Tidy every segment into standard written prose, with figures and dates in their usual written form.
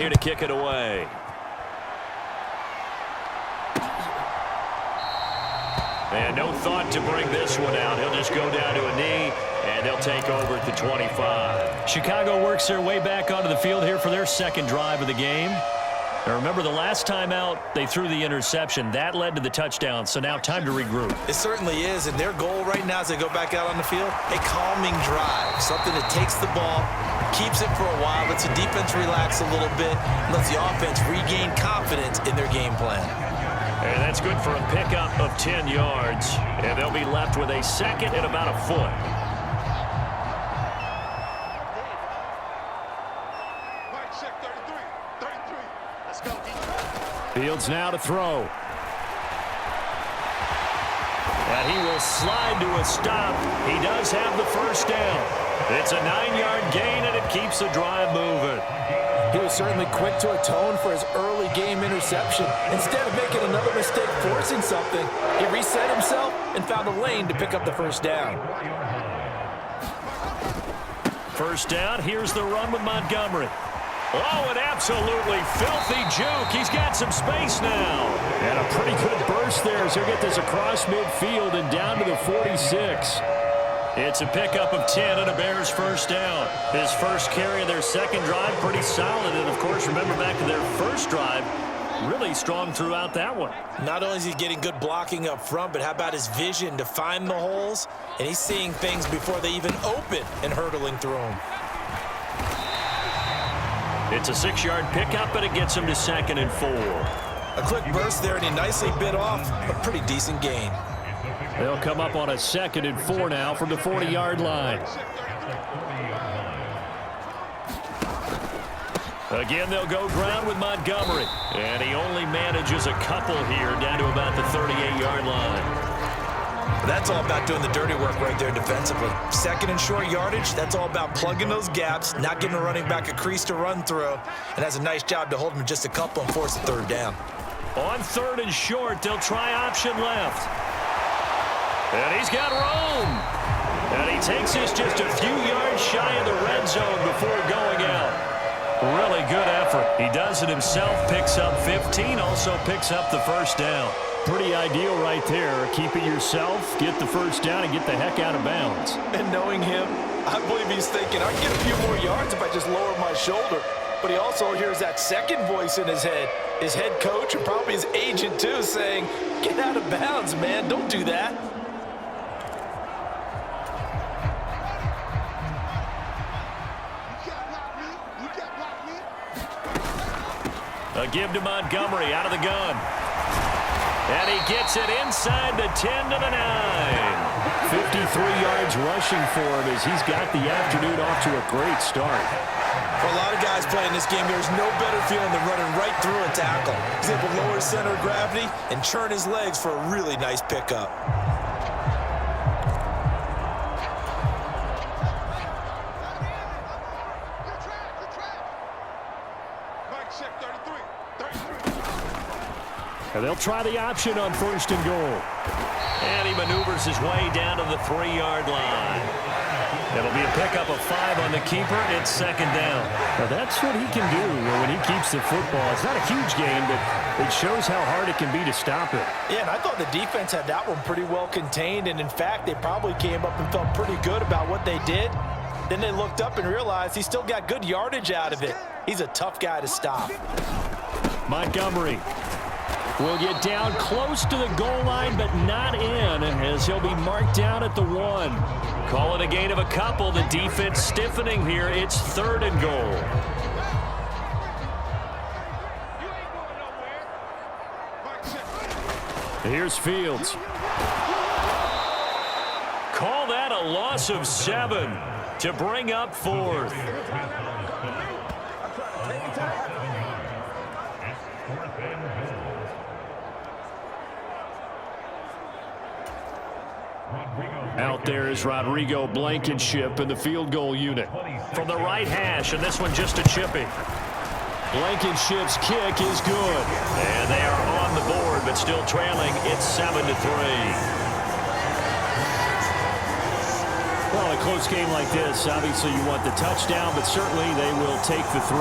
here to kick it away. And no thought to bring this one out. He'll just go down to a knee, and they'll take over at the 25. Chicago works their way back onto the field here for their second drive of the game. Now remember, the last time out, they threw the interception. That led to the touchdown, so now time to regroup. It certainly is, and their goal right now as they go back out on the field, a calming drive, something that takes the ball, keeps it for a while, lets the defense relax a little bit, and lets the offense regain confidence in their game plan. And that's good for a pickup of 10 yards, and they'll be left with a second and about a foot. Fields now to throw. And he will slide to a stop. He does have the first down. It's a 9-yard gain, and it keeps the drive moving. He was certainly quick to atone for his early game interception. Instead of making another mistake forcing something, he reset himself and found a lane to pick up the first down. First down, here's the run with Montgomery. Oh, an absolutely filthy juke. He's got some space now. And a pretty good burst there as he'll get this across midfield and down to the 46. It's a pickup of 10 and a Bears first down. His first carry of their second drive, pretty solid. And, of course, remember back to their first drive, really strong throughout that one. Not only is he getting good blocking up front, but how about his vision to find the holes? And he's seeing things before they even open and hurdling through them. It's a 6-yard pickup, and it gets him to 2nd and 4. A quick burst there, and he nicely bit off a pretty decent gain. They'll come up on a 2nd and 4 now from the 40-yard line. Again, they'll go ground with Montgomery. And he only manages a couple here down to about the 38-yard line. That's all about doing the dirty work right there defensively. Second and short yardage, that's all about plugging those gaps, not giving a running back a crease to run through, and has a nice job to hold him just a couple and force the third down. On 3rd and short, they'll try option left. And he's got room. And he takes this just a few yards shy of the red zone before going out. Really good effort. He does it himself, picks up 15, also picks up the first down. Pretty ideal right there. Keep it yourself, get the first down, and get the heck out of bounds. And knowing him, I believe he's thinking, I can get a few more yards if I just lower my shoulder. But he also hears that second voice in his head. His head coach and probably his agent, too, saying, get out of bounds, man. Don't do that. A give to Montgomery out of the gun. And he gets it inside the 10 to the 9. 53 yards rushing for him as he's got the afternoon off to a great start. For a lot of guys playing this game, there's no better feeling than running right through a tackle. He's able to lower his center of gravity and churn his legs for a really nice pickup. And they'll try the option on 1st and goal. And he maneuvers his way down to the 3-yard line. It'll be a pickup of 5 on the keeper. It's 2nd down. Now that's what he can do when he keeps the football. It's not a huge gain, but it shows how hard it can be to stop it. Yeah, and I thought the defense had that one pretty well contained. And, in fact, they probably came up and felt pretty good about what they did. Then they looked up and realized he still got good yardage out of it. He's a tough guy to stop. Montgomery will get down close to the goal line, but not in, as he'll be marked down at the 1. Call it a gain of a couple. The defense stiffening here. It's 3rd and goal. Here's Fields. Call that a loss of 7 to bring up 4th. Out there is Rodrigo Blankenship in the field goal unit. From the right hash, and this one just a chippy. Blankenship's kick is good. And they are on the board, but still trailing. It's 7-3. Well, a close game like this, obviously you want the touchdown, but certainly they will take the 3.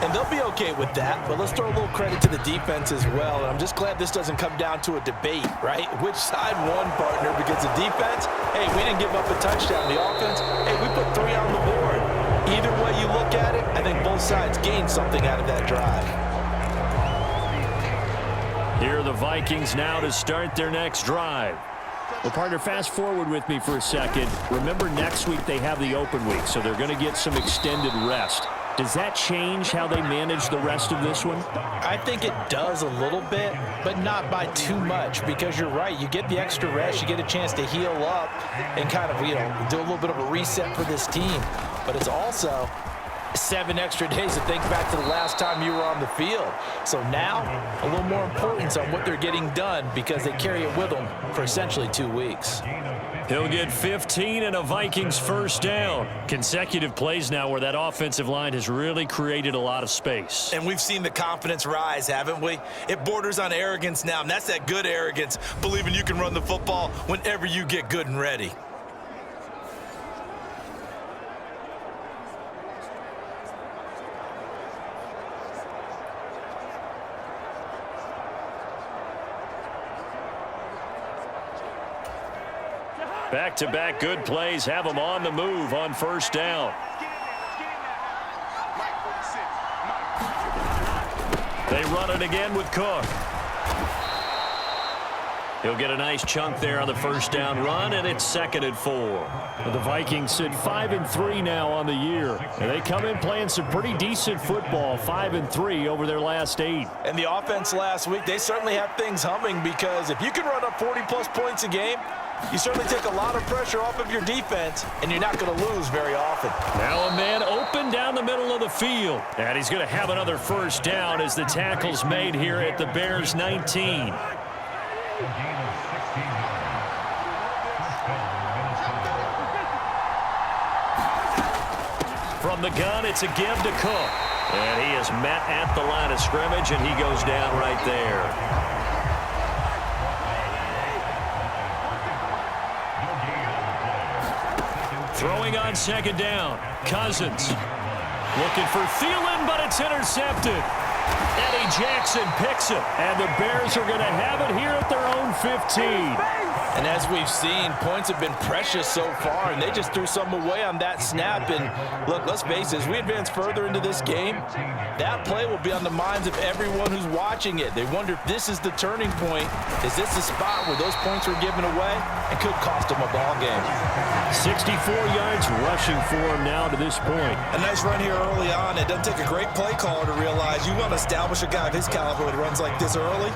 And they'll be okay with that, but let's throw a little credit to the defense as well. And I'm just glad this doesn't come down to a debate, right? Which side won, partner? Because the defense, hey, we didn't give up a touchdown. The offense, hey, we put 3 on the board. Either way you look at it, I think both sides gained something out of that drive. Here are the Vikings now to start their next drive. Well, partner, fast forward with me for a second. Remember, next week they have the open week, so they're going to get some extended rest. Does that change how they manage the rest of this one? I think it does a little bit, but not by too much, because you're right. You get the extra rest. You get a chance to heal up and kind of, do a little bit of a reset for this team. But it's also 7 extra days to think back to the last time you were on the field. So now, a little more importance on what they're getting done because they carry it with them for essentially 2 weeks. He'll get 15 and a Vikings first down. Consecutive plays now where that offensive line has really created a lot of space. And we've seen the confidence rise, haven't we? It borders on arrogance now, and that's that good arrogance, believing you can run the football whenever you get good and ready. Back-to-back good plays have them on the move on first down. They run it again with Cook. He'll get a nice chunk there on the first down run, and it's 2nd and 4. The Vikings sit 5-3 now on the year. And they come in playing some pretty decent football, 5-3 over their last 8. And the offense last week, they certainly have things humming because if you can run up 40-plus points a game, you certainly take a lot of pressure off of your defense, and you're not going to lose very often. Now a man open down the middle of the field. And he's going to have another first down as the tackle's made here at the Bears' 19. From the gun, it's a give to Cook. And he is met at the line of scrimmage, and he goes down right there. Throwing on 2nd down. Cousins looking for Thielen, but it's intercepted. Eddie Jackson picks it, and the Bears are going to have it here at their own 15. And as we've seen, points have been precious so far, and they just threw some away on that snap. And look, let's face it, as we advance further into this game, that play will be on the minds of everyone who's watching it. They wonder if this is the turning point. Is this the spot where those points were given away? It could cost them a ball game. 64 yards rushing for him now to this point. A nice run here early on. It doesn't take a great play caller to realize you want to establish a guy of his caliber when he runs like this early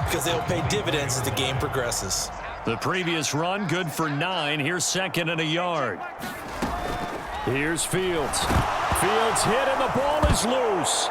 because they'll pay dividends as the game progresses. The previous run, good for 9. Here's 2nd and a yard. Here's Fields. Fields hit, and the ball is loose.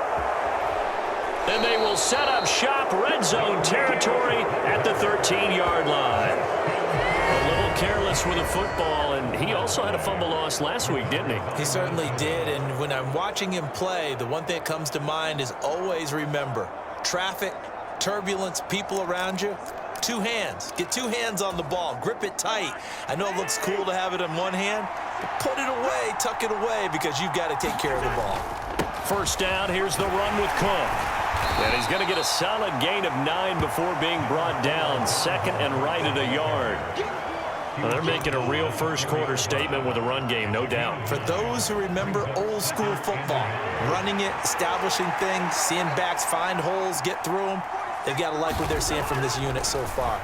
And they will set up shop, red zone territory at the 13-yard line. A little careless with the football, and he also had a fumble loss last week, didn't he? He certainly did, and when I'm watching him play, the one thing that comes to mind is always remember, traffic, turbulence, people around you, 2 hands. Get 2 hands on the ball. Grip it tight. I know it looks cool to have it in one hand, but put it away, tuck it away, because you've got to take care of the ball. First down, here's the run with Cook. And he's going to get a solid gain of 9 before being brought down. 2nd and right at a yard. Well, they're making a real first-quarter statement with a run game, no doubt. For those who remember old-school football, running it, establishing things, seeing backs find holes, get through them, they've got to like what they're seeing from this unit so far.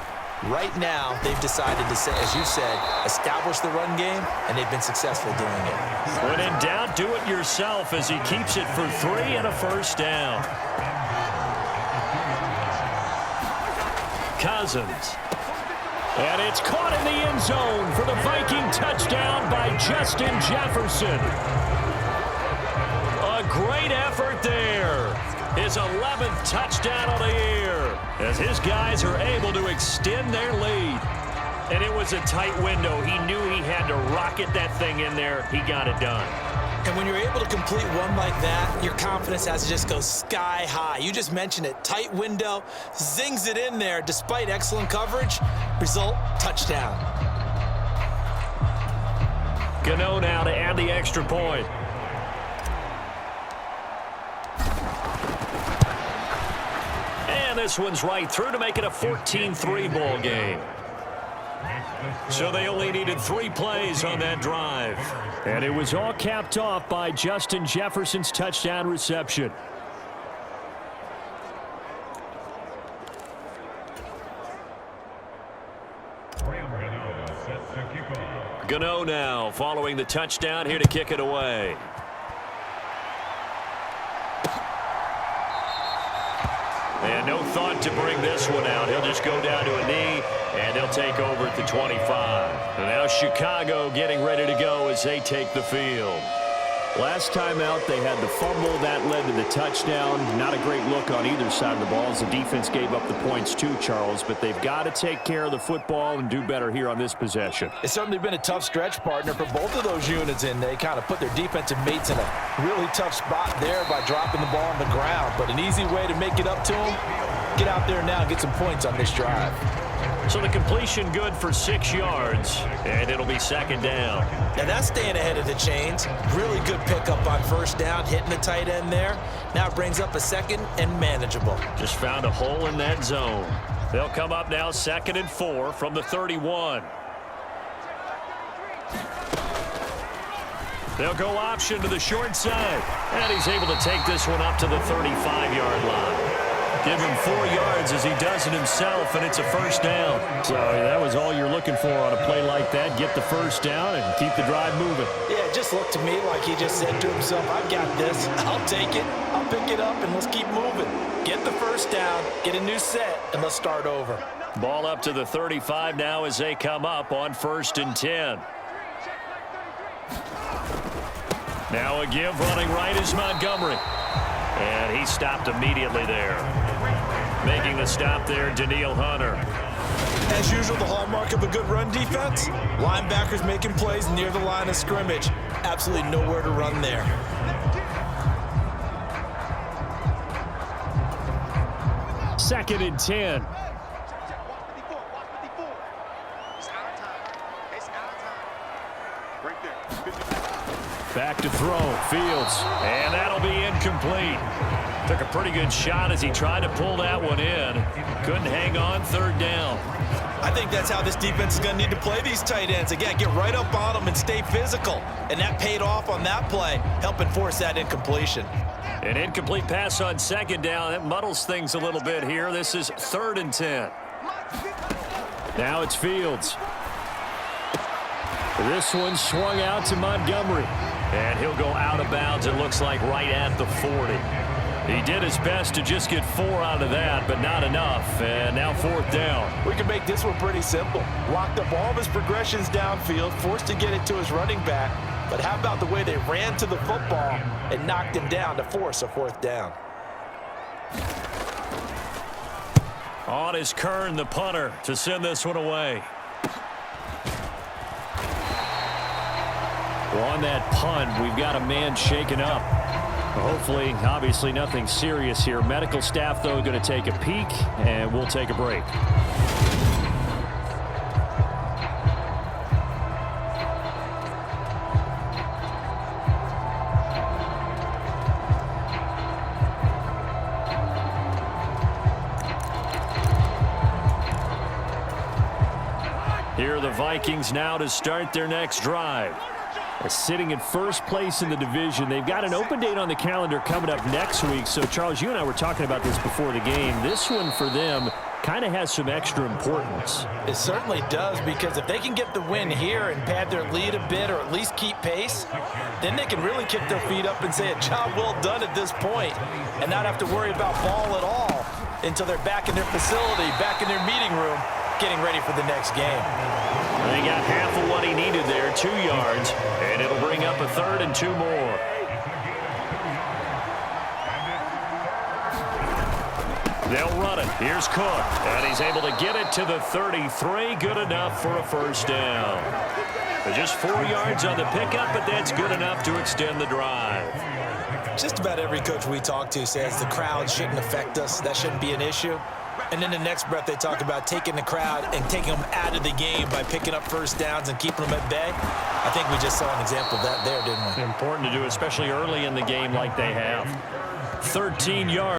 Right now, they've decided to, as you said, establish the run game, and they've been successful doing it. When in doubt, do it yourself as he keeps it for 3 and a first down. Cousins. And it's caught in the end zone for the Viking touchdown by Justin Jefferson. A great effort there. His 11th touchdown of the year as his guys are able to extend their lead. And it was a tight window. He knew he had to rocket that thing in there. He got it done. And when you're able to complete one like that, your confidence has to just go sky high. You just mentioned it. Tight window, zings it in there despite excellent coverage. Result, touchdown. Gano now to add the extra point. And this one's right through to make it a 14-3 ball game. So they only needed 3 plays on that drive. And it was all capped off by Justin Jefferson's touchdown reception. Gano now following the touchdown here to kick it away. And no thought to bring this one out. He'll just go down to a knee, and they'll take over at the 25. And now Chicago getting ready to go as they take the field. Last time out, they had the fumble. That led to the touchdown. Not a great look on either side of the ball as the defense gave up the points too, Charles. But they've got to take care of the football and do better here on this possession. It's certainly been a tough stretch, partner, for both of those units, and they kind of put their defensive mates in a really tough spot there by dropping the ball on the ground. But an easy way to make it up to them, get out there now and get some points on this drive. So the completion good for 6 yards, and it'll be second down. Now that's staying ahead of the chains. Really good pickup on first down, hitting the tight end there. Now it brings up a second and manageable. Just found a hole in that zone. They'll come up now 2nd and 4 from the 31. They'll go option to the short side, and he's able to take this one up to the 35-yard line. Give him 4 yards as he does it himself, and it's a first down. So that was all you're looking for on a play like that. Get the first down and keep the drive moving. Yeah, it just looked to me like he just said to himself, I've got this. I'll take it. I'll pick it up, and let's keep moving. Get the first down, get a new set, and let's start over. Ball up to the 35 now as they come up on 1st and 10. Now a give running right is Montgomery. And he stopped immediately there. Making the stop there, Danielle Hunter. As usual, the hallmark of a good run defense, linebackers making plays near the line of scrimmage. Absolutely nowhere to run there. Second and 10. Back to throw, Fields. And that'll be incomplete. Took a pretty good shot as he tried to pull that one in. Couldn't hang on, 3rd down. I think that's how this defense is going to need to play these tight ends. Again, get right up on them and stay physical. And that paid off on that play, helping force that incompletion. An incomplete pass on 2nd down. That muddles things a little bit here. This is 3rd and 10. Now it's Fields. This one swung out to Montgomery. And he'll go out of bounds, it looks like, right at the 40. He did his best to just get 4 out of that, but not enough. And now 4th down. We can make this one pretty simple. Locked up all of his progressions downfield, forced to get it to his running back. But how about the way they ran to the football and knocked him down to force a 4th down? On is Kern, the punter, to send this one away. Well, on that punt, we've got a man shaken up. Hopefully, obviously, nothing serious here. Medical staff, though, going to take a peek, and we'll take a break. Here are the Vikings now to start their next drive. Sitting in first place in the division. They've got an open date on the calendar coming up next week. So, Charles, you and I were talking about this before the game. This one for them kind of has some extra importance. It certainly does, because if they can get the win here and pad their lead a bit or at least keep pace, then they can really kick their feet up and say a job well done at this point and not have to worry about ball at all until they're back in their facility, back in their meeting room, getting ready for the next game. They got half of what he needed there, 2 yards, and it'll bring up a 3rd and 2 more. They'll run it. Here's Cook, and he's able to get it to the 33. Good enough for a first down. Just 4 yards on the pickup, but that's good enough to extend the drive. Just about every coach we talk to says the crowd shouldn't affect us. That shouldn't be an issue. And then the next breath they talk about taking the crowd and taking them out of the game by picking up first downs and keeping them at bay. I think we just saw an example of that there, didn't we? Important to do, especially early in the game like they have. 13 yards.